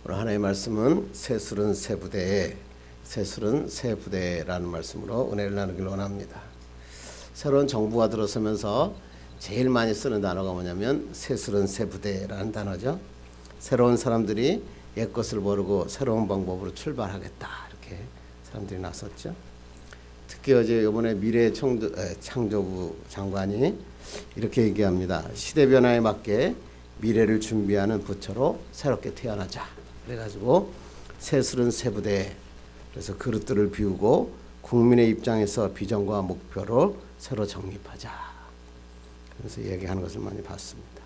오늘 하나님의 말씀은 새술은 새부대에 새술은 새부대라는 말씀으로 은혜를 나누길 원합니다. 새로운 정부가 들어서면서 제일 많이 쓰는 단어가 뭐냐면 새술은 새부대라는 단어죠. 새로운 사람들이 옛 것을 모르고 새로운 방법으로 출발하겠다 이렇게 사람들이 나섰죠. 특히 어제 이번에 미래창조부 장관이 이렇게 얘기합니다. 시대 변화에 맞게 미래를 준비하는 부처로 새롭게 태어나자. 그래가지고 새술은 새부대. 그래서 그릇들을 비우고 국민의 입장에서 비전과 목표를 새로 정립하자. 그래서 얘기하는 것을 많이 봤습니다.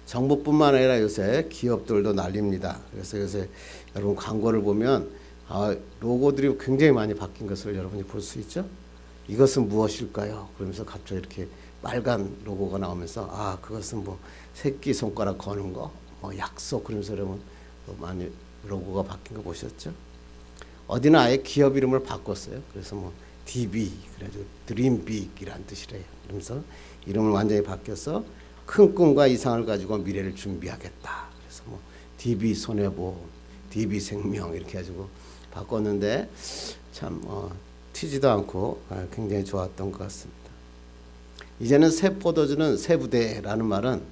정부뿐만 아니라 요새 기업들도 난립니다. 그래서 요새 여러분 광고를 보면 로고들이 굉장히 많이 바뀐 것을 여러분이 볼 수 있죠. 이것은 무엇일까요? 그러면서 갑자기 이렇게 빨간 로고가 나오면서 그것은 뭐 새끼손가락 거는 거, 뭐 약속 그러면서 여러분 많이 로고가 바뀐 거 보셨죠? 어디는 아예 기업 이름을 바꿨어요. 그래서 뭐 DB 그래가지고 Dream Big이란 뜻이래요. 그러면서 이름을 완전히 바뀌어서 큰 꿈과 이상을 가지고 미래를 준비하겠다. 그래서 뭐 DB 손해보험, DB 생명 이렇게 가지고 바꿨는데 참 튀지도 않고 굉장히 좋았던 것 같습니다. 이제는 새 포도주는 새부대라는 말은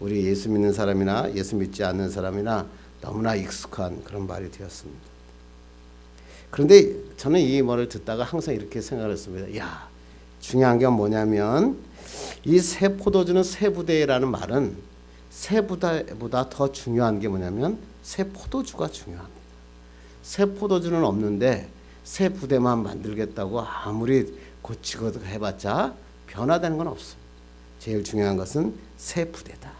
우리 예수 믿는 사람이나 예수 믿지 않는 사람이나 너무나 익숙한 그런 말이 되었습니다. 그런데 저는 이 말을 듣다가 항상 이렇게 생각을 했습니다. 중요한 게 뭐냐면 이 새 포도주는 새부대라는 말은 새부대보다 더 중요한 게 뭐냐면 새 포도주가 중요합니다. 새 포도주는 없는데 새 부대만 만들겠다고 아무리 고치고 해봤자 변화되는 건 없습니다. 제일 중요한 것은 새 부대다.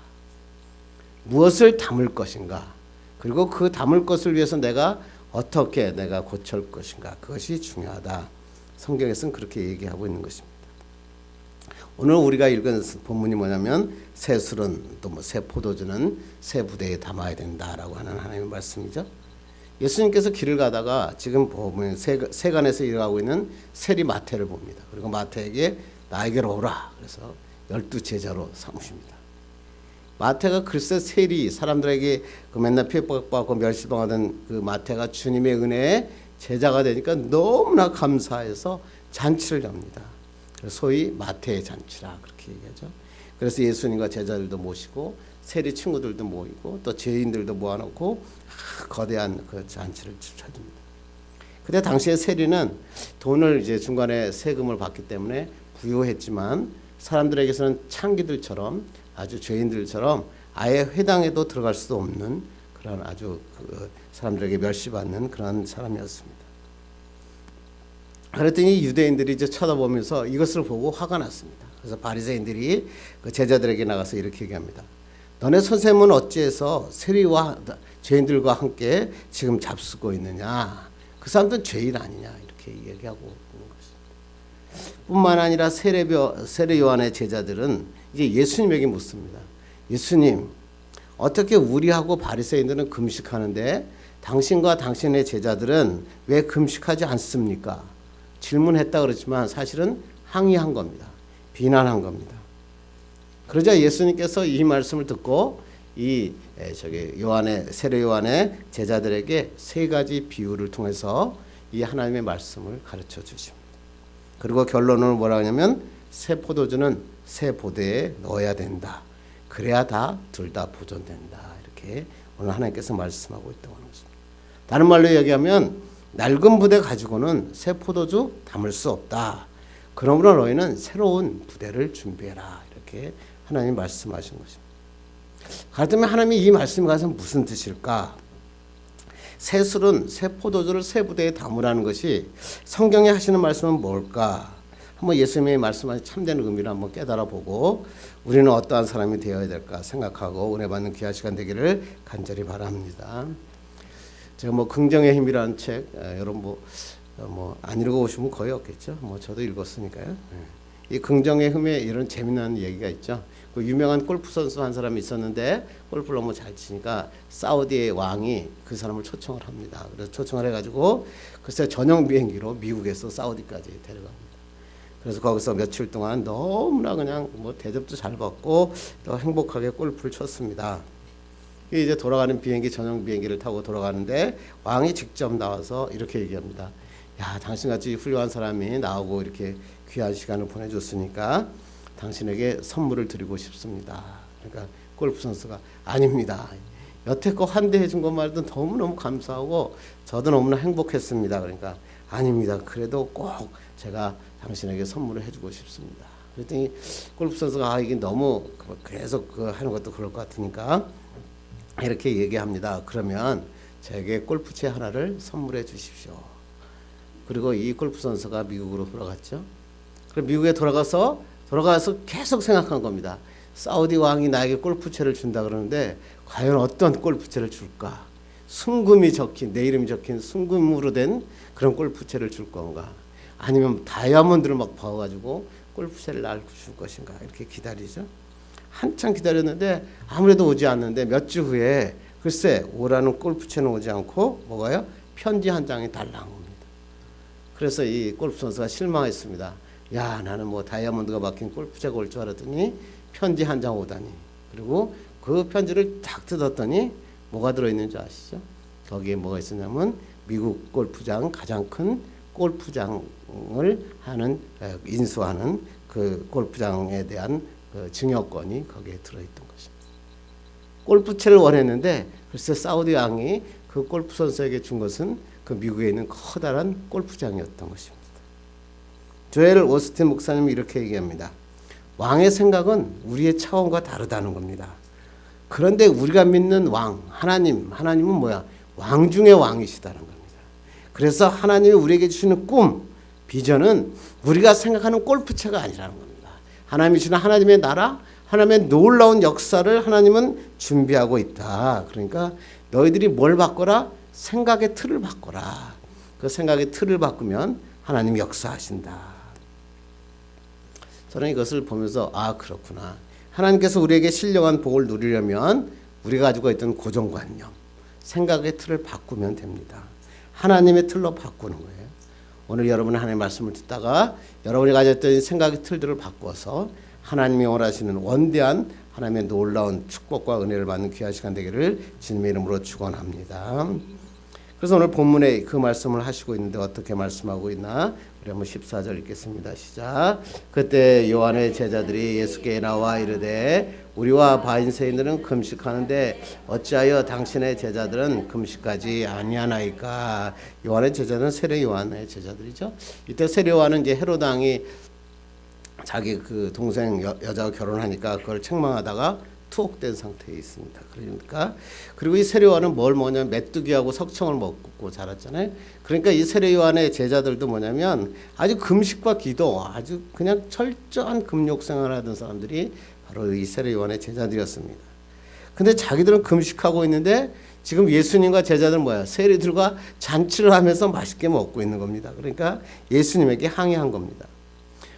무엇을 담을 것인가, 그리고 그 담을 것을 위해서 내가 어떻게 내가 고칠 것인가, 그것이 중요하다. 성경에서는 그렇게 얘기하고 있는 것입니다. 오늘 우리가 읽은 본문이 뭐냐면 새술은 또 뭐 새 포도주는 새 부대에 담아야 된다라고 하는 하나님의 말씀이죠. 예수님께서 길을 가다가 지금 보면 세간에서 일하고 있는 세리 마태를 봅니다. 그리고 마태에게 나에게로 오라. 그래서 12 제자로 삼으십니다. 마태가 글쎄 세리 사람들에게 그 맨날 핍박받고 멸시당하던 그 마태가 주님의 은혜에 제자가 되니까 너무나 감사해서 잔치를 엽니다. 소위 마태의 잔치라 그렇게 얘기하죠. 그래서 예수님과 제자들도 모시고 세리 친구들도 모이고 또 죄인들도 모아놓고 거대한 그 잔치를 차립니다. 그때 당시에 세리는 돈을 이제 중간에 세금을 받기 때문에 부유했지만 사람들에게서는 창기들처럼 아주 죄인들처럼 아예 회당에도 들어갈 수도 없는 그런 아주 사람들에게 멸시받는 그런 사람이었습니다. 그랬더니 유대인들이 이제 쳐다보면서 이것을 보고 화가 났습니다. 그래서 바리새인들이 그 제자들에게 나가서 이렇게 얘기합니다. 너네 선생님은 어찌해서 세리와 죄인들과 함께 지금 잡수고 있느냐? 그 사람들은 죄인 아니냐? 이렇게 얘기하고 있는 것입니다. 뿐만 아니라 세례 요한의 제자들은 이제 예수님에게 묻습니다. 예수님, 어떻게 우리하고 바리새인들은 금식하는데 당신과 당신의 제자들은 왜 금식하지 않습니까? 질문했다 그렇지만 사실은 항의한 겁니다. 비난한 겁니다. 그러자 예수님께서 이 말씀을 듣고 세례 요한의 제자들에게 세 가지 비유를 통해서 이 하나님의 말씀을 가르쳐 주십니다. 그리고 결론을 뭐라 하냐면 새 포도주는 새 보대에 넣어야 된다. 그래야 둘 다 보존된다. 이렇게 오늘 하나님께서 말씀하고 있다고 하는 것입니다. 다른 말로 얘기하면 낡은 부대 가지고는 새 포도주 담을 수 없다. 그러므로 너희는 새로운 부대를 준비해라. 이렇게 하나님이 말씀하신 것입니다. 그렇다면 하나님이 이 말씀에 가서 무슨 뜻일까? 새 술은 새 포도주를 새 부대에 담으라는 것이 성경에 하시는 말씀은 뭘까? 한번 예수님의 말씀하신 참된 의미를 한번 깨달아보고 우리는 어떠한 사람이 되어야 될까 생각하고 은혜 받는 귀한 시간 되기를 간절히 바랍니다. 제가 뭐 긍정의 힘이라는 책 여러분 안 읽어보시면 거의 없겠죠. 저도 읽었으니까요. 이 긍정의 힘에 이런 재미난 얘기가 있죠. 그 유명한 골프 선수 한 사람이 있었는데 골프를 너무 잘 치니까 사우디의 왕이 그 사람을 초청을 합니다. 그래서 초청을 해가지고 글쎄 전용 비행기로 미국에서 사우디까지 데려갑니다. 그래서 거기서 며칠 동안 너무나 그냥 대접도 잘 받고 또 행복하게 골프를 쳤습니다. 이제 돌아가는 비행기 전용 비행기를 타고 돌아가는데 왕이 직접 나와서 이렇게 얘기합니다. 야, 당신같이 훌륭한 사람이 나오고 이렇게 귀한 시간을 보내줬으니까 당신에게 선물을 드리고 싶습니다. 그러니까 골프 선수가 아닙니다. 여태껏 환대해 준 것만으로도 너무너무 감사하고 저도 너무나 행복했습니다. 그러니까 아닙니다. 그래도 꼭 제가 당신에게 선물을 해주고 싶습니다. 그랬더니 골프 선수가 이게 너무 계속 하는 것도 그럴 것 같으니까 이렇게 얘기합니다. 그러면 제게 골프채 하나를 선물해 주십시오. 그리고 이 골프 선수가 미국으로 돌아갔죠. 그럼 미국에 돌아가서 계속 생각한 겁니다. 사우디 왕이 나에게 골프채를 준다 그러는데 과연 어떤 골프채를 줄까? 순금이 적힌, 내 이름이 적힌 순금으로 된 그런 골프채를 줄 건가? 아니면 다이아몬드를 막 박아가지고 골프채를 날 줄 것인가? 이렇게 기다리죠. 한참 기다렸는데 아무래도 오지 않는데 몇 주 후에 글쎄 오라는 골프채는 오지 않고 뭐가요? 편지 한 장이 달랑 옵니다. 그래서 이 골프 선수가 실망했습니다. 야, 나는 뭐 다이아몬드가 박힌 골프채가 올 줄 알았더니 편지 한 장 오다니. 그리고 그 편지를 딱 뜯었더니 뭐가 들어있는 줄 아시죠? 거기에 뭐가 있었냐면 미국 골프장 가장 큰 골프장을 인수하는 그 골프장에 대한 그 증여권이 거기에 들어있던 것입니다. 골프채를 원했는데 글쎄 사우디 왕이 그 골프 선수에게 준 것은 그 미국에 있는 커다란 골프장이었던 것입니다. 조엘 오스틴 목사님이 이렇게 얘기합니다. 왕의 생각은 우리의 차원과 다르다는 겁니다. 그런데 우리가 믿는 왕, 하나님은 뭐야? 왕 중의 왕이시다는 겁니다. 그래서 하나님이 우리에게 주시는 꿈, 비전은 우리가 생각하는 골프채가 아니라는 겁니다. 하나님이 주시는 하나님의 나라, 하나님의 놀라운 역사를 하나님은 준비하고 있다. 그러니까 너희들이 뭘 바꿔라? 생각의 틀을 바꿔라. 그 생각의 틀을 바꾸면 하나님이 역사하신다. 저는 이것을 보면서 그렇구나. 하나님께서 우리에게 신령한 복을 누리려면 우리가 가지고 있던 고정관념, 생각의 틀을 바꾸면 됩니다. 하나님의 틀로 바꾸는 거예요. 오늘 여러분은 하나님의 말씀을 듣다가 여러분이 가졌던 생각의 틀들을 바꿔서 하나님이 원하시는 원대한 하나님의 놀라운 축복과 은혜를 받는 귀한 시간 되기를 주님의 이름으로 축원합니다. 그래서 오늘 본문에 그 말씀을 하시고 있는데 어떻게 말씀하고 있나? 우리 한번 14절 읽겠습니다. 시작. 그때 요한의 제자들이 예수께 나와 이르되 우리와 바리새인들은 금식하는데 어찌하여 당신의 제자들은 금식하지 아니하나이까? 요한의 제자들은 세례 요한의 제자들이죠. 이때 세례 요한은 이제 헤로드 왕이 자기 그 동생 여자와 결혼하니까 그걸 책망하다가 투옥된 상태에 있습니다. 그러니까 그리고 이 세례 요한은 뭐냐면 메뚜기하고 석청을 먹고 자랐잖아요. 그러니까 이 세례 요한의 제자들도 뭐냐면 아주 금식과 기도, 아주 그냥 철저한 금욕 생활을 하던 사람들이 바로 이 세례 요한의 제자들이었습니다. 근데 자기들은 금식하고 있는데 지금 예수님과 제자들은 뭐야? 세리들과 잔치를 하면서 맛있게 먹고 있는 겁니다. 그러니까 예수님에게 항의한 겁니다.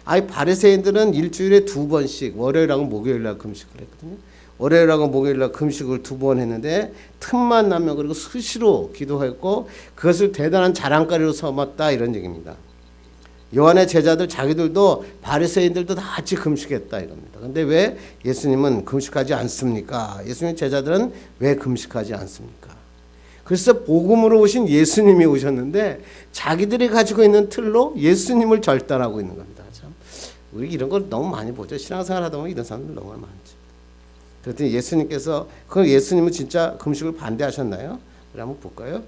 바리새인들은 일주일에 2번씩 월요일하고 목요일날 금식을 했거든요. 월요일하고 목요일날 금식을 2번 했는데 틈만 나면 그리고 수시로 기도했고 그것을 대단한 자랑거리로 삼았다 이런 얘기입니다. 요한의 제자들 자기들도 바리새인들도 다 같이 금식했다 이겁니다. 근데 왜 예수님은 금식하지 않습니까? 예수님의 제자들은 왜 금식하지 않습니까? 글쎄 복음으로 오신 예수님이 오셨는데 자기들이 가지고 있는 틀로 예수님을 절단하고 있는 겁니다. 참 우리 이런 걸 너무 많이 보죠. 신앙생활 하다 보면 이런 사람들 너무 많죠. 그랬더니 예수님께서 그 예수님은 진짜 금식을 반대하셨나요? 우리 한번 볼까요?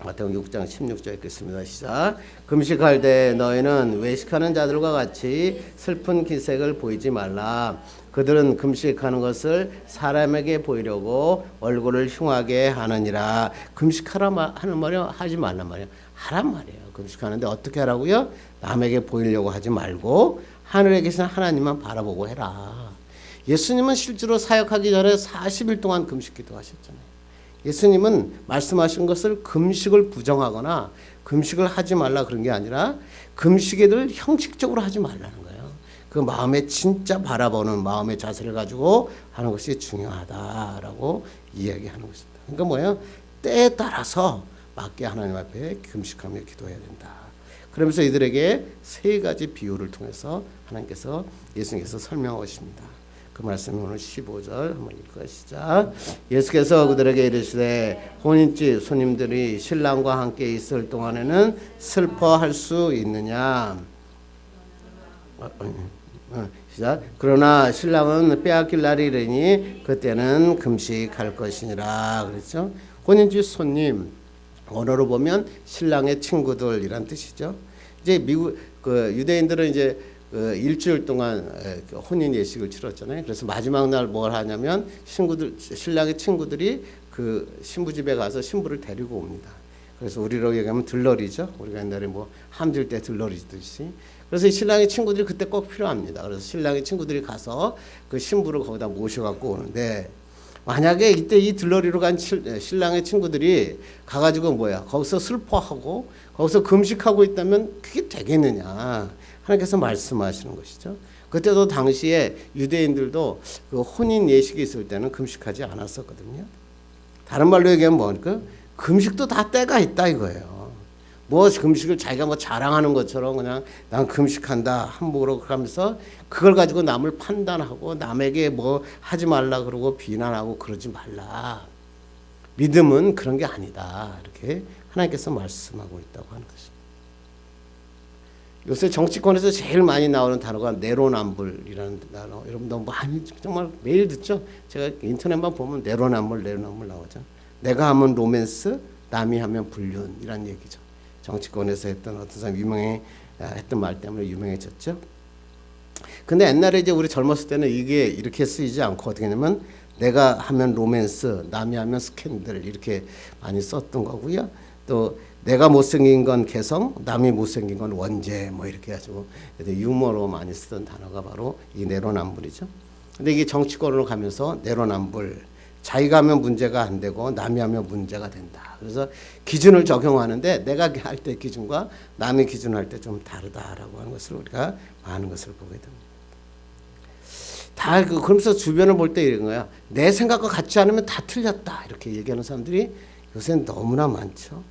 마태복음 6장 16절 읽겠습니다. 시작. 금식할 때 너희는 외식하는 자들과 같이 슬픈 기색을 보이지 말라. 그들은 금식하는 것을 사람에게 보이려고 얼굴을 흉하게 하느니라. 금식하라 하는 말이요? 하지 말란 말이에요. 하란 말이에요. 금식하는데 어떻게 하라고요? 남에게 보이려고 하지 말고 하늘에 계신 하나님만 바라보고 해라. 예수님은 실제로 사역하기 전에 40일 동안 금식 기도하셨잖아요. 예수님은 말씀하신 것을 금식을 부정하거나 금식을 하지 말라 그런 게 아니라 금식을 형식적으로 하지 말라는 거예요. 그 마음에 진짜 바라보는 마음의 자세를 가지고 하는 것이 중요하다라고 이야기하는 것입니다. 그러니까 뭐예요? 때에 따라서 맞게 하나님 앞에 금식하며 기도해야 된다. 그러면서 이들에게 3가지 비유를 통해서 하나님께서 예수님께서 설명하십니다. 그 말씀이 오늘 15절 한번 읽고 시작. 예수께서 그들에게 이르시되 혼인집 손님들이 신랑과 함께 있을 동안에는 슬퍼할 수 있느냐. 시작. 그러나 신랑은 빼앗길 날이 이르니 그때는 금식할 것이니라. 그랬죠. 혼인집 손님, 언어로 보면 신랑의 친구들이란 뜻이죠. 이제 미국 그 유대인들은 이제 일주일 동안 혼인 예식을 치렀잖아요. 그래서 마지막 날 뭘 하냐면 신랑의 친구들이 그 신부 집에 가서 신부를 데리고 옵니다. 그래서 우리로 얘기하면 들러리죠. 우리가 옛날에 뭐 함질 때 들러리듯이. 그래서 신랑의 친구들이 그때 꼭 필요합니다. 그래서 신랑의 친구들이 가서 그 신부를 거기다 모셔갖고 오는데, 만약에 이때 이 들러리로 간 신랑의 친구들이 가가지고 거기서 슬퍼하고 거기서 금식하고 있다면 그게 되겠느냐. 하나님께서 말씀하시는 것이죠. 그때도 당시에 유대인들도 그 혼인 예식이 있을 때는 금식하지 않았었거든요. 다른 말로 얘기하면 뭡니까? 금식도 다 때가 있다 이거예요. 뭐 금식을 자기가 뭐 자랑하는 것처럼 그냥 난 금식한다 함부로 하면서 그걸 가지고 남을 판단하고 남에게 뭐 하지 말라 그러고 비난하고 그러지 말라. 믿음은 그런 게 아니다. 이렇게 하나님께서 말씀하고 있다고 하는 것입니다. 요새 정치권에서 제일 많이 나오는 단어가 내로남불이라는 단어. 여러분도 많이 정말 매일 듣죠? 제가 인터넷만 보면 내로남불 나오죠. 내가 하면 로맨스, 남이 하면 불륜이란 얘기죠. 정치권에서 했던 어떤 사람 했던 말 때문에 유명해졌죠. 근데 옛날에 이제 우리 젊었을 때는 이게 이렇게 쓰이지 않고 어떻게 하냐면 내가 하면 로맨스, 남이 하면 스캔들 이렇게 많이 썼던 거고요. 또 내가 못생긴 건 개성, 남이 못생긴 건 원죄 뭐 이렇게 가지고 유머로 많이 쓰던 단어가 바로 이 내로남불이죠. 근데 이게 정치권으로 가면서 내로남불, 자기가 하면 문제가 안 되고 남이 하면 문제가 된다. 그래서 기준을 적용하는데 내가 할 때 기준과 남이 기준할 때 좀 다르다라고 하는 것을 우리가 많은 것을 보게 됩니다. 다 그러면서 주변을 볼 때 이런 거야. 내 생각과 같지 않으면 다 틀렸다. 이렇게 얘기하는 사람들이 요새 너무나 많죠.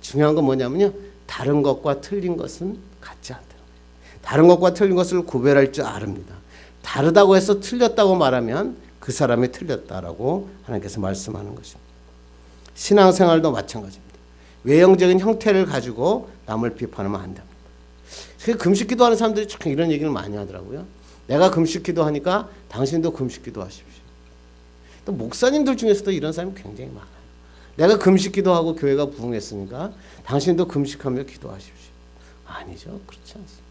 중요한 건 뭐냐면요. 다른 것과 틀린 것은 같지 않다는 거예요. 다른 것과 틀린 것을 구별할 줄 아릅니다. 다르다고 해서 틀렸다고 말하면 그 사람이 틀렸다라고 하나님께서 말씀하는 것입니다. 신앙생활도 마찬가지입니다. 외형적인 형태를 가지고 남을 비판하면 안 됩니다. 금식기도 하는 사람들이 참 이런 얘기를 많이 하더라고요. 내가 금식기도 하니까 당신도 금식기도 하십시오. 또 목사님들 중에서도 이런 사람이 굉장히 많아요. 내가 금식기도 하고 교회가 부흥했으니까 당신도 금식하며 기도하십시오. 아니죠. 그렇지 않습니다.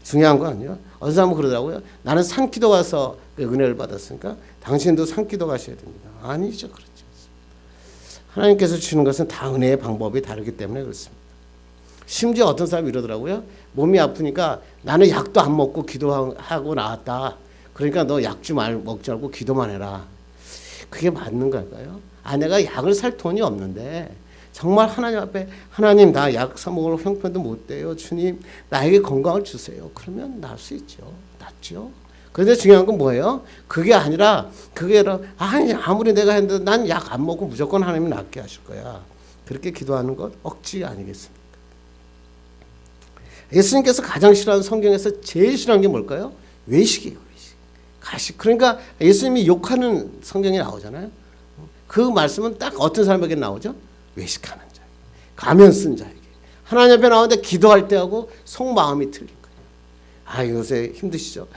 중요한 건 아니에요. 어떤 사람은 그러더라고요. 나는 산기도 가서 은혜를 받았으니까 당신도 산기도 가셔야 됩니다. 아니죠. 그렇지 않습니다. 하나님께서 주시는 것은 다 은혜의 방법이 다르기 때문에 그렇습니다. 심지어 어떤 사람이 이러더라고요. 몸이 아프니까 나는 약도 안 먹고 기도하고 나왔다. 그러니까 너 약 좀 먹지 말고 기도만 해라. 그게 맞는 걸까요? 내가 약을 살 돈이 없는데 정말 하나님 앞에 하나님 나 약 사 먹을 형편도 못 돼요. 주님 나에게 건강을 주세요. 그러면 날 수 있죠. 낫죠. 그런데 중요한 건 뭐예요? 그게 아니라 아무리 내가 했는데 난 약 안 먹고 무조건 하나님이 낫게 하실 거야. 그렇게 기도하는 것 억지 아니겠습니까? 예수님께서 가장 싫어하는 성경에서 제일 싫어하는 게 뭘까요? 외식이에요. 외식. 가식. 그러니까 예수님이 욕하는 성경이 나오잖아요. 그 말씀은 딱 어떤 사람에게 나오죠? 외식하는 자에게, 가면 쓴 자에게. 하나님 앞에 나오는데 기도할 때하고 속마음이 틀린 거예요. 요새 힘드시죠?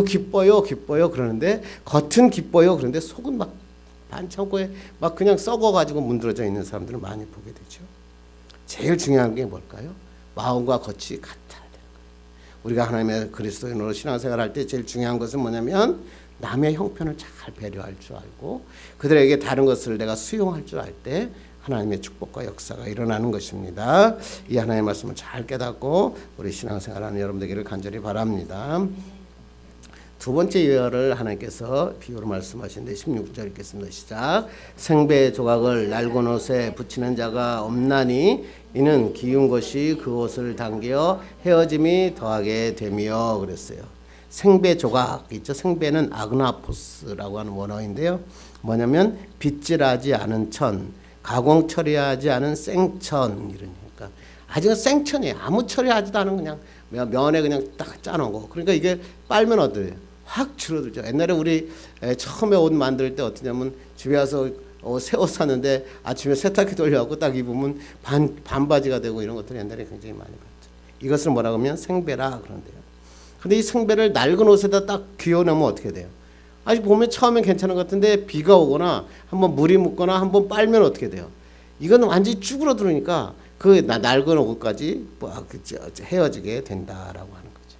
기뻐요 그러는데 겉은 기뻐요 그런데 속은 막 반창고에 막 그냥 썩어가지고 문드러져 있는 사람들을 많이 보게 되죠. 제일 중요한 게 뭘까요? 마음과 겉이 같아야 되는 거예요. 우리가 하나님의 그리스도인으로 신앙생활할 때 제일 중요한 것은 뭐냐면 남의 형편을 잘 배려할 줄 알고 그들에게 다른 것을 내가 수용할 줄 알 때 하나님의 축복과 역사가 일어나는 것입니다. 이 하나님의 말씀을 잘 깨닫고 우리 신앙생활하는 여러분 되기를 간절히 바랍니다. 두 번째 예화를 하나님께서 비유로 말씀하시는데 16절 읽겠습니다. 시작. 생배 조각을 낡은 옷에 붙이는 자가 없나니 이는 기운 것이 그 옷을 당겨 헤어짐이 더하게 되며 그랬어요. 생배 조각 있죠. 생배는 아그나포스라고 하는 원어인데요. 뭐냐면 빗질하지 않은 천, 가공 처리하지 않은 생천 이러니까 아주 생천이에요. 아무 처리하지도 않은 그냥 면에 그냥 딱 짜놓은 거. 그러니까 이게 빨면 어때요? 확 줄어들죠. 옛날에 우리 처음에 옷 만들 때 어떠냐면 집에 와서 새 옷 샀는데 아침에 세탁기 돌려갖고 딱 입으면 반바지가 되고 이런 것들이 옛날에 굉장히 많이 봤죠. 이것을 뭐라고 하면 생배라 그런데요. 근데 이 생배를 낡은 옷에다 딱 귀어넣으면 어떻게 돼요? 아직 보면 처음엔 괜찮은 것 같은데 비가 오거나 한번 물이 묻거나 한번 빨면 어떻게 돼요? 이건 완전히 쭈그러들으니까 그 낡은 옷까지 헤어지게 된다라고 하는 거죠.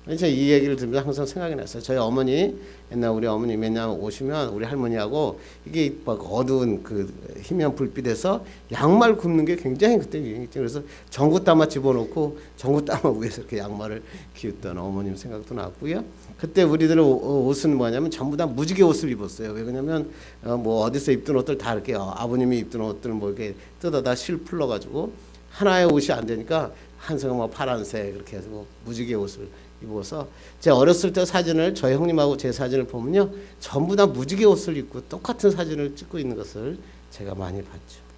그래서 이 얘기를 들으면서 항상 생각이 났어요. 저희 어머니 옛날 우리 어머니 맨날 오시면 우리 할머니하고 이게 막 어두운 그 희미한 불빛에서 양말 굽는 게 굉장히 그때 유행했죠. 그래서 전구따마 집어넣고 전구따마 위에서 이렇게 양말을 기웃던 어머님 생각도 났고요. 그때 우리들 옷은 뭐냐면 전부 다 무지개 옷을 입었어요. 왜 그러냐면 뭐 어디서 입던 옷들 다 이렇게 아버님이 입던 옷들 뭐 이렇게 뜯어다 실 풀러가지고 하나의 옷이 안 되니까 한성은 뭐 파란색 그렇게 해서 뭐 무지개 옷을 입어서 제가 어렸을 때 사진을 저희 형님하고 제 사진을 보면요 전부 다 무지개 옷을 입고 똑같은 사진을 찍고 있는 것을 제가 많이 봤죠.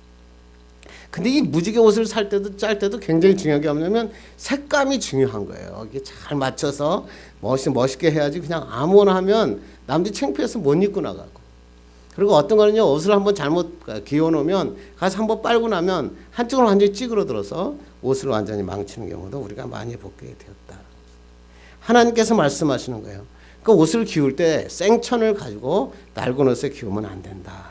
근데 이 무지개 옷을 살 때도 짤 때도 굉장히 중요한 게 뭐냐면 색감이 중요한 거예요. 이게 잘 맞춰서 멋있게 해야지 그냥 아무거나 하면 남들이 창피해서 못 입고 나가고. 그리고 어떤 거는요 옷을 한번 잘못 기워 놓으면 가서 한번 빨고 나면 한쪽으로 완전히 찌그러들어서 옷을 완전히 망치는 경우도 우리가 많이 보게 되었다. 하나님께서 말씀하시는 거예요. 그 옷을 기울 때 생천을 가지고 낡은 옷에 기우면 안 된다.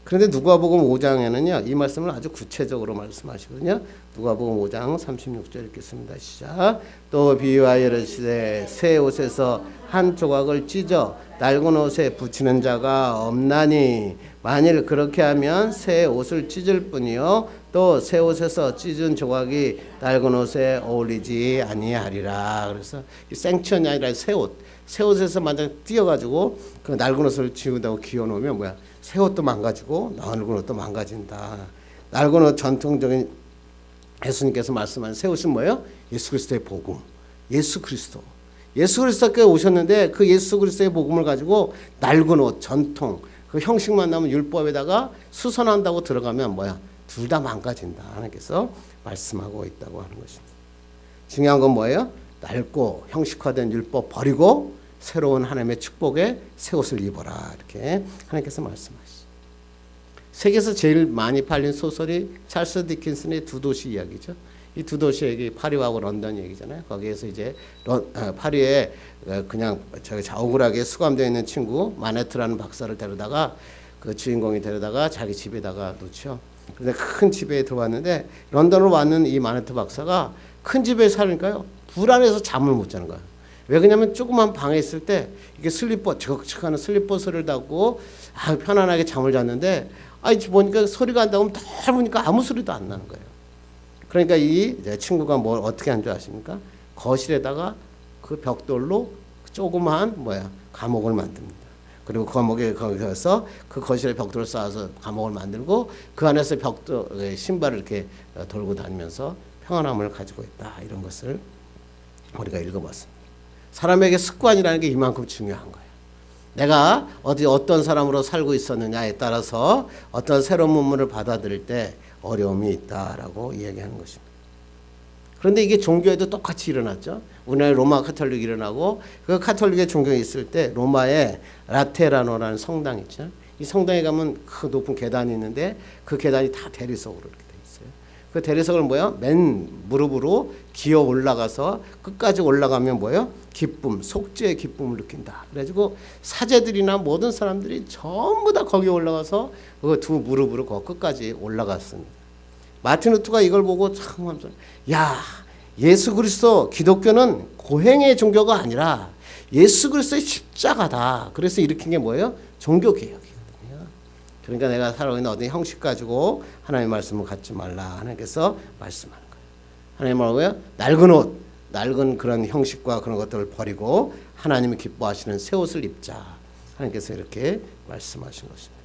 그런데 누가복음 5장에는요 이 말씀을 아주 구체적으로 말씀하시거든요. 누가복음 5장 36절 읽겠습니다. 시작. 또 비유하여 이르시되 새 옷에서 한 조각을 찢어 낡은 옷에 붙이는 자가 없나니 만일 그렇게 하면 새 옷을 찢을 뿐이요 또 새 옷에서 찢은 조각이 낡은 옷에 어울리지 아니하리라. 그래서 이 생천이 아니라 새 옷에서 만약 띄어가지고 그 낡은 옷을 지운다고 기어놓으면 뭐야? 새 옷도 망가지고 낡은 옷도 망가진다. 낡은 옷 전통적인 예수님께서 말씀하신 새 옷은 뭐예요? 예수 그리스도의 복음. 예수 그리스도께 오셨는데 그 예수 그리스도의 복음을 가지고 낡은 옷 전통 그 형식만 나면 율법에다가 수선한다고 들어가면 뭐야? 둘 다 망가진다. 하나님께서 말씀하고 있다고 하는 것입니다. 중요한 건 뭐예요? 낡고 형식화된 율법 버리고 새로운 하나님의 축복에 새 옷을 입어라. 이렇게 하나님께서 말씀하시죠. 세계에서 제일 많이 팔린 소설이 찰스 디킨슨의 두 도시 이야기죠. 이 두 도시 얘기 파리하고 런던 얘기잖아요. 거기에서 이제 파리에 그냥 억울하게 수감되어 있는 친구 마네트라는 박사를 데려다가 그 주인공이 데려다가 자기 집에다가 놓죠. 그런데 큰 집에 들어왔는데 런던으로 왔는 이 마네트 박사가 큰 집에 사니까요 불안해서 잠을 못 자는 거예요. 왜 그러냐면 조그만 방에 있을 때 이게 슬리퍼 적적하는 슬리퍼 소리를 닫고 편안하게 잠을 잤는데 보니까 소리가 안 나오면 더 보니까 아무 소리도 안 나는 거예요. 그러니까 이 친구가 뭘 어떻게 한 줄 아십니까? 거실에다가 그 벽돌로 조그마한 감옥을 만듭니다. 그리고 거기서 그 거실에 벽돌을 쌓아서 감옥을 만들고 그 안에서 신발을 이렇게 돌고 다니면서 평안함을 가지고 있다. 이런 것을 우리가 읽어봤습니다. 사람에게 습관이라는 게 이만큼 중요한 거예요. 내가 어떤 사람으로 살고 있었느냐에 따라서 어떤 새로운 문물을 받아들일 때 어려움이 있다라고 이야기하는 것입니다. 그런데 이게 종교에도 똑같이 일어났죠. 우리나라에 로마 카톨릭이 일어나고 그 카톨릭의 종교에 있을 때 로마에 라테라노라는 성당 있죠. 이 성당에 가면 그 높은 계단이 있는데 그 계단이 다 대리석으로 이렇게 돼 있어요. 그 대리석을 맨 무릎으로 기어 올라가서 끝까지 올라가면 기쁨, 속죄의 기쁨을 느낀다. 그래가지고 사제들이나 모든 사람들이 전부 다 거기 올라가서 그 두 무릎으로 끝까지 올라갔습니다. 마틴 루터가 이걸 보고 참 하면서 예수 그리스도 기독교는 고행의 종교가 아니라 예수 그리스도의 십자가다. 그래서 일으킨 게 뭐예요? 종교개혁이거든요. 그러니까 내가 살아가는 어떤 형식 가지고 하나님의 말씀을 갖지 말라. 하나님께서 말씀하는 거예요. 하나님 뭐라고요? 낡은 옷, 낡은 그런 형식과 그런 것들을 버리고 하나님이 기뻐하시는 새 옷을 입자. 하나님께서 이렇게 말씀하신 것입니다.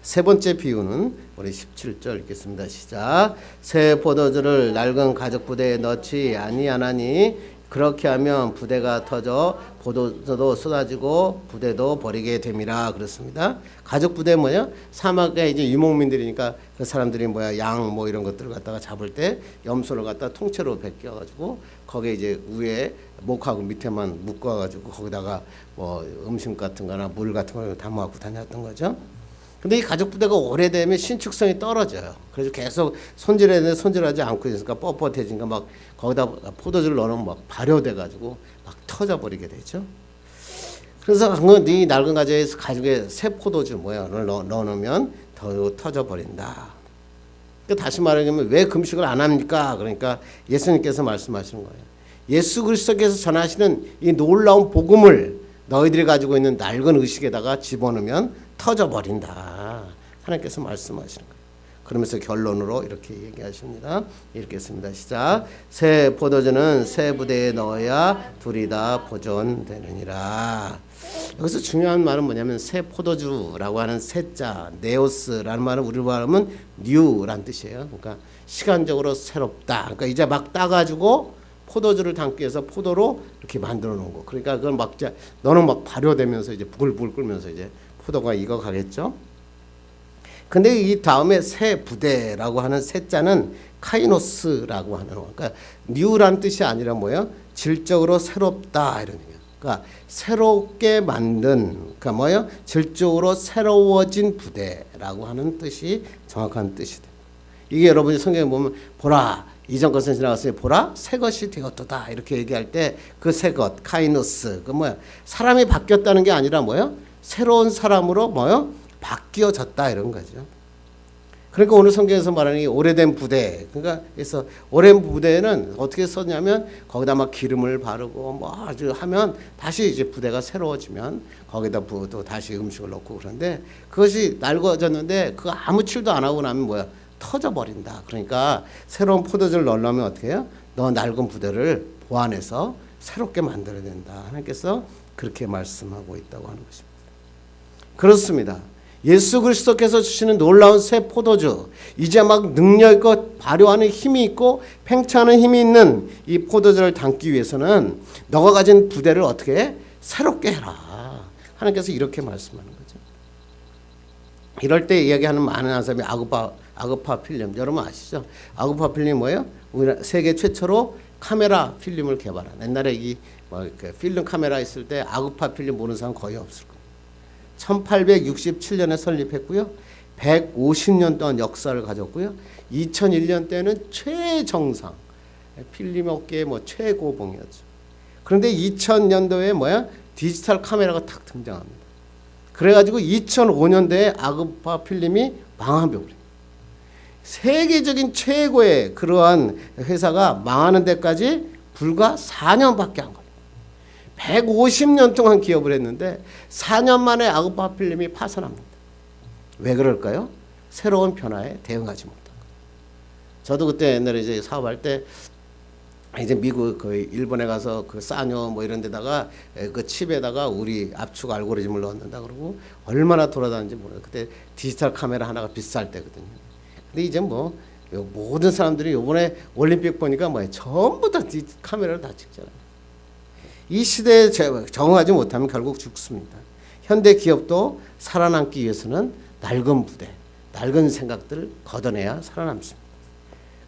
세 번째 비유는 우리 17절 읽겠습니다. 시작. 새 포도주를 낡은 가죽 부대에 넣지 아니하나니 그렇게 하면 부대가 터져 포도주도 쏟아지고 부대도 버리게 됨이라 그렇습니다. 가족 부대 뭐냐? 사막에 이제 유목민들이니까 그 사람들이 뭐야 양 뭐 이런 것들을 갖다가 잡을 때 염소를 갖다 통째로 벗겨가지고 거기에 이제 위에 목하고 밑에만 묶어가지고 거기다가 뭐 음식 같은거나 물 같은 걸 담아갖고 다녔던 거죠. 근데 이 가족 부대가 오래되면 신축성이 떨어져요. 그래서 계속 손질했는데 손질하지 않고 있으니까 뻣뻣해지니까 막 거기다 포도주를 넣으면 막 발효돼가지고 막 터져버리게 되죠. 그래서 이 낡은 가죽에 새 포도주 뭐야를 넣어놓으면 더 터져버린다. 다시 말하면 왜 금식을 안 합니까? 그러니까 예수님께서 말씀하시는 거예요. 예수 그리스도께서 전하시는 이 놀라운 복음을 너희들이 가지고 있는 낡은 의식에다가 집어넣으면 터져버린다. 하나님께서 말씀하시는 거예요. 그러면서 결론으로 이렇게 얘기하십니다. 읽겠습니다. 시작. 새 포도주는 새 부대에 넣어야 둘이 다 보존되느니라. 여기서 중요한 말은 뭐냐면 새 포도주라고 하는 새자 네오스라는 말은 우리로 말하면 뉴라는 뜻이에요. 그러니까 시간적으로 새롭다. 그러니까 이제 막 따가지고 포도주를 담기 위해서 포도로 이렇게 만들어 놓은 거. 그러니까 그걸 막 이제 너는 막 발효되면서 이제 부글부글 끓면서 이제 포도가 익어가겠죠. 근데 이 다음에 새 부대라고 하는 새자는 카이노스라고 하는 거. 그러니까 뉴라는 뜻이 아니라 뭐예요? 질적으로 새롭다 이런 얘기예요. 그러니까 새롭게 만든, 그러니까 뭐예요? 질적으로 새로워진 부대라고 하는 뜻이 정확한 뜻이 됩니다. 이게 여러분이 성경에 보면 보라 이전 것은 지나갔으니 보라 새 것이 되었도다 이렇게 얘기할 때 그 새 것 카이노스 그 뭐야? 사람이 바뀌었다는 게 아니라 뭐예요? 새로운 사람으로 뭐요? 바뀌어졌다 이런 거죠. 그러니까 오늘 성경에서 말하는 이 오래된 부대, 그러니까 그래서 오랜 부대는 어떻게 썼냐면 거기다 막 기름을 바르고 뭐 아주 하면 다시 이제 부대가 새로워지면 거기다 또 다시 음식을 넣고 그런데 그것이 낡아졌는데 그 아무 칠도 안 하고 나면 뭐야? 터져버린다. 그러니까 새로운 포도주를 넣으려면 어떻게 해요? 너 낡은 부대를 보완해서 새롭게 만들어야 된다. 하나님께서 그렇게 말씀하고 있다고 하는 것입니다. 그렇습니다. 예수 그리스도께서 주시는 놀라운 새 포도주, 이제 막 능력있고 발효하는 힘이 있고 팽창하는 힘이 있는 이 포도주를 담기 위해서는 너가 가진 부대를 어떻게 해? 새롭게 해라. 하나님께서 이렇게 말씀하는 거죠. 이럴 때 이야기하는 많은 사람이 아그파 필름, 여러분 아시죠? 아그파 필름이 뭐예요? 우리나라 세계 최초로 카메라 필름을 개발한. 옛날에 이 뭐 필름 카메라 있을 때 아그파 필름 모르는 사람 거의 없을 거예요. 1867년에 설립했고요. 150년 동안 역사를 가졌고요. 2001년 때는 최정상, 필름 업계의 뭐 최고봉이었죠. 그런데 2000년도에 뭐야? 디지털 카메라가 탁 등장합니다. 그래가지고 2005년도에 아그파 필름이 망해버려요. 세계적인 최고의 그러한 회사가 망하는 데까지 불과 4년밖에 안 걸려요. 150년 동안 기업을 했는데 4년 만에 아그파 필름이 파산합니다. 왜 그럴까요? 새로운 변화에 대응하지 못한 거예요. 저도 그때 옛날에 이제 사업할 때 이제 미국 그 일본에 가서 그 싸뇨 뭐 이런 데다가 그 칩에다가 우리 압축 알고리즘을 넣는다 그러고 얼마나 돌아다니는지 모르겠어요. 그때 디지털 카메라 하나가 비쌀 때거든요. 근데 이제 뭐 모든 사람들이 이번에 올림픽 보니까 뭐예요? 전부 다 카메라를 다 찍잖아요. 이 시대에 적응하지 못하면 결국 죽습니다. 현대 기업도 살아남기 위해서는 낡은 부대, 낡은 생각들을 걷어내야 살아남습니다.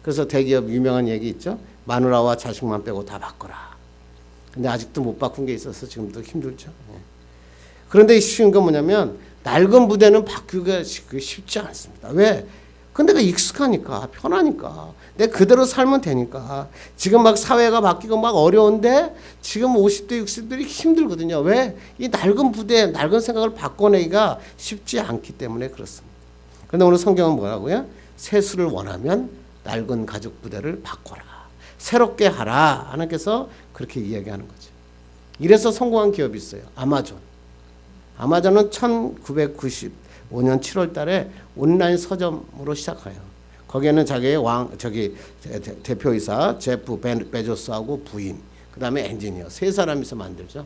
그래서 대기업 유명한 얘기 있죠. 마누라와 자식만 빼고 다 바꿔라. 근데 아직도 못 바꾼 게 있어서 지금도 힘들죠. 그런데 쉬운 건 뭐냐면 낡은 부대는 바꾸기가 쉽지 않습니다. 왜? 근데 그 익숙하니까, 편하니까, 내 그대로 살면 되니까. 지금 막 사회가 바뀌고 막 어려운데 지금 50대, 60대들이 힘들거든요. 왜? 이 낡은 부대, 낡은 생각을 바꿔내기가 쉽지 않기 때문에 그렇습니다. 그런데 오늘 성경은 뭐라고요? 세수를 원하면 낡은 가죽 부대를 바꿔라. 새롭게 하라. 하나님께서 그렇게 이야기하는 거죠. 이래서 성공한 기업이 있어요. 아마존. 아마존은 1995년 7월 달에 온라인 서점으로 시작해요. 거기에는 자기의 대표이사 제프 베조스하고 부인, 그 다음에 엔지니어 세 사람이서 만들죠.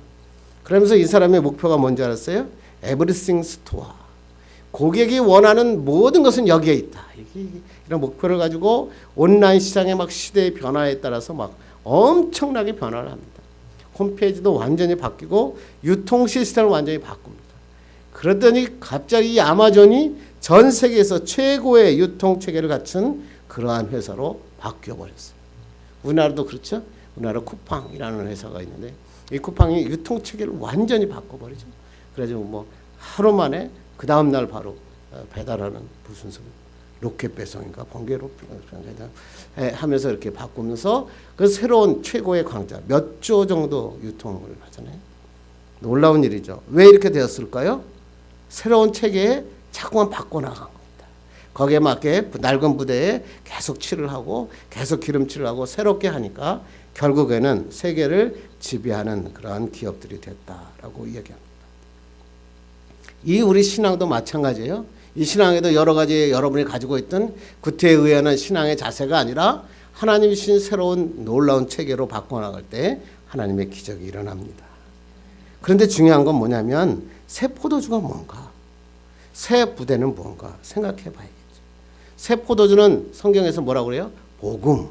그러면서 이 사람의 목표가 뭔지 알았어요? Everything Store. 고객이 원하는 모든 것은 여기에 있다. 이런 목표를 가지고 온라인 시장의 막 시대의 변화에 따라서 막 엄청나게 변화를 합니다. 홈페이지도 완전히 바뀌고 유통 시스템을 완전히 바꿉니다. 그러더니 갑자기 이 아마존이 전 세계에서 최고의 유통 체계를 갖춘 그러한 회사로 바뀌어버렸어요. 우리나라도 그렇죠. 우리나라 쿠팡이라는 회사가 있는데 이 쿠팡이 유통 체계를 완전히 바꿔버리죠. 그래가지고 뭐 하루 만에 그 다음 날 바로 배달하는 무슨 로켓 배송인가 번개 로켓 하면서 이렇게 바꾸면서 그 새로운 최고의 강자 몇 조 정도 유통을 하잖아요. 놀라운 일이죠. 왜 이렇게 되었을까요? 새로운 체계에 자꾸만 바꿔나간 겁니다. 거기에 맞게 낡은 부대에 계속 칠을 하고 계속 기름칠을 하고 새롭게 하니까 결국에는 세계를 지배하는 그러한 기업들이 됐다라고 이야기합니다. 이 우리 신앙도 마찬가지예요. 이 신앙에도 여러 가지 여러분이 가지고 있던 구태에 의한 신앙의 자세가 아니라 하나님이 주신 새로운 놀라운 체계로 바꿔나갈 때 하나님의 기적이 일어납니다. 그런데 중요한 건 뭐냐면 새 포도주가 뭔가, 새 부대는 뭔가 생각해 봐야겠죠. 새 포도주는 성경에서 뭐라고 그래요? 복음.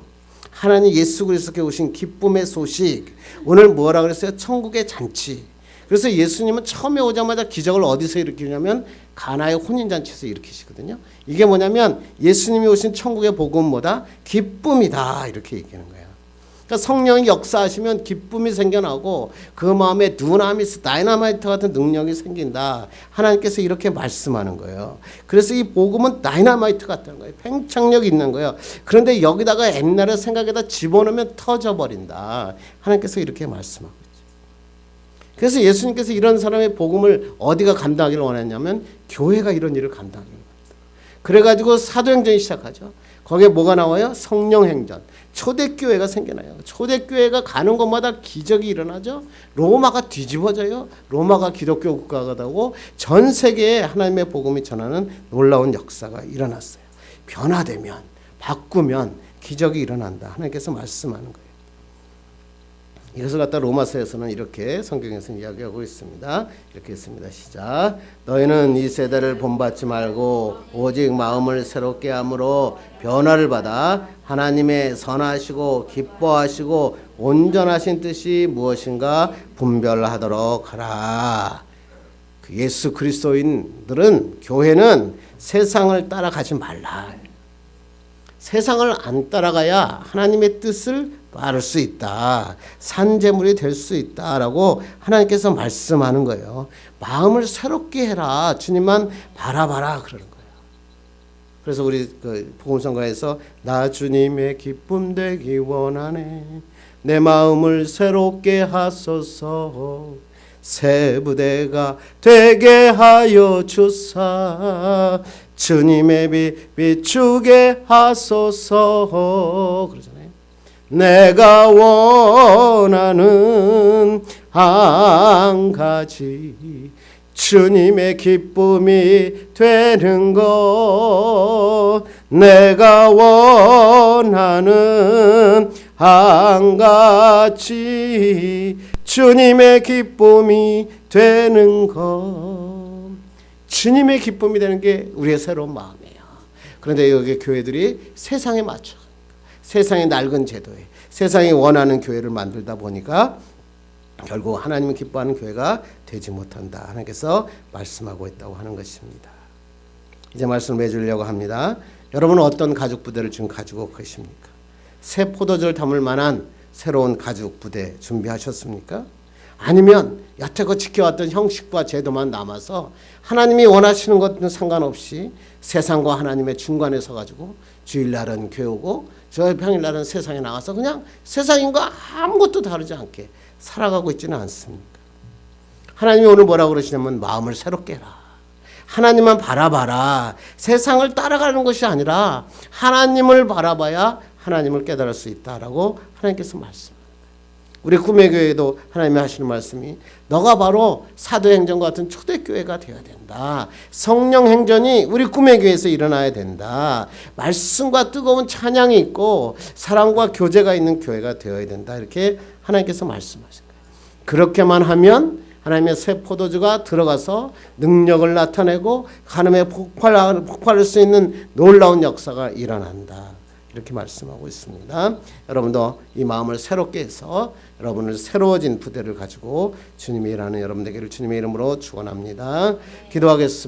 하나님 예수 그리스도께 오신 기쁨의 소식. 오늘 뭐라 그랬어요? 천국의 잔치. 그래서 예수님은 처음에 오자마자 기적을 어디서 일으키냐면 가나의 혼인잔치에서 일으키시거든요. 이게 뭐냐면 예수님이 오신 천국의 복음은 뭐다? 기쁨이다. 이렇게 얘기하는 거예요. 그러니까 성령이 역사하시면 기쁨이 생겨나고 그 마음에 두나미스, 다이너마이트 같은 능력이 생긴다. 하나님께서 이렇게 말씀하는 거예요. 그래서 이 복음은 다이너마이트 같다는 거예요. 팽창력이 있는 거예요. 그런데 여기다가 옛날의 생각에다 집어넣으면 터져버린다. 하나님께서 이렇게 말씀하고 있죠. 그래서 예수님께서 이런 사람의 복음을 어디가 감당하기를 원했냐면 교회가 이런 일을 감당하기를 원했다. 그래가지고 사도행전이 시작하죠. 거기에 뭐가 나와요? 성령행전. 초대교회가 생겨나요. 초대교회가 가는 곳마다 기적이 일어나죠. 로마가 뒤집어져요. 로마가 기독교 국가가 되고 전 세계에 하나님의 복음이 전하는 놀라운 역사가 일어났어요. 변화되면, 바꾸면 기적이 일어난다. 하나님께서 말씀하는 거예요. 이것을 갖다 로마서에서는 이렇게 성경에서는 이야기하고 있습니다. 이렇게 했습니다. 시작. 너희는 이 세대를 본받지 말고 오직 마음을 새롭게 함으로 변화를 받아 하나님의 선하시고 기뻐하시고 온전하신 뜻이 무엇인가 분별하도록 하라. 예수 그리스도인들은, 교회는 세상을 따라가지 말라. 세상을 안 따라가야 하나님의 뜻을 따를 수 있다. 산재물이 될 수 있다라고 하나님께서 말씀하는 거예요. 마음을 새롭게 해라. 주님만 바라봐라. 그러는 거예요. 그래서 우리 복음성가에서 나 주님의 기쁨 되기 원하네. 내 마음을 새롭게 하소서. 새 부대가 되게 하여 주사. 주님의 빛 비추게 하소서. 그러잖아요. 내가 원하는 한 가지 주님의 기쁨이 되는 것. 내가 원하는 한 가지 주님의 기쁨이 되는 것. 주님의 기쁨이 되는 게 우리의 새로운 마음이에요. 그런데 여기 교회들이 세상에 맞춰, 세상의 낡은 제도에, 세상이 원하는 교회를 만들다 보니까 결국 하나님을 기뻐하는 교회가 되지 못한다. 하나님께서 말씀하고 있다고 하는 것입니다. 이제 말씀을 맺으려고 합니다. 여러분은 어떤 가죽 부대를 지금 가지고 계십니까? 새 포도주를 담을 만한 새로운 가죽 부대 준비하셨습니까? 아니면 여태껏 지켜왔던 형식과 제도만 남아서 하나님이 원하시는 것은 상관없이 세상과 하나님의 중간에 서가지고 주일날은 교회 오고 저 평일날은 세상에 나가서 그냥 세상인과 아무것도 다르지 않게 살아가고 있지는 않습니까? 하나님이 오늘 뭐라고 그러시냐면 마음을 새롭게 해라. 하나님만 바라봐라. 세상을 따라가는 것이 아니라 하나님을 바라봐야 하나님을 깨달을 수 있다라고 하나님께서 말씀합니다. 우리 꿈의 교회도 하나님이 하시는 말씀이 너가 바로 사도행전과 같은 초대교회가 되어야 된다. 성령행전이 우리 꿈의 교회에서 일어나야 된다. 말씀과 뜨거운 찬양이 있고 사랑과 교제가 있는 교회가 되어야 된다. 이렇게 하나님께서 말씀하신 거예요. 그렇게만 하면 하나님의 새 포도주가 들어가서 능력을 나타내고 하나님의 폭발할 수 있는 놀라운 역사가 일어난다. 이렇게 말씀하고 있습니다. 여러분도 이 마음을 새롭게 해서 여러분을 새로워진 부대를 가지고 주님이 일하는 여러분 되기를 주님의 이름으로 축원합니다. 기도하겠습니다.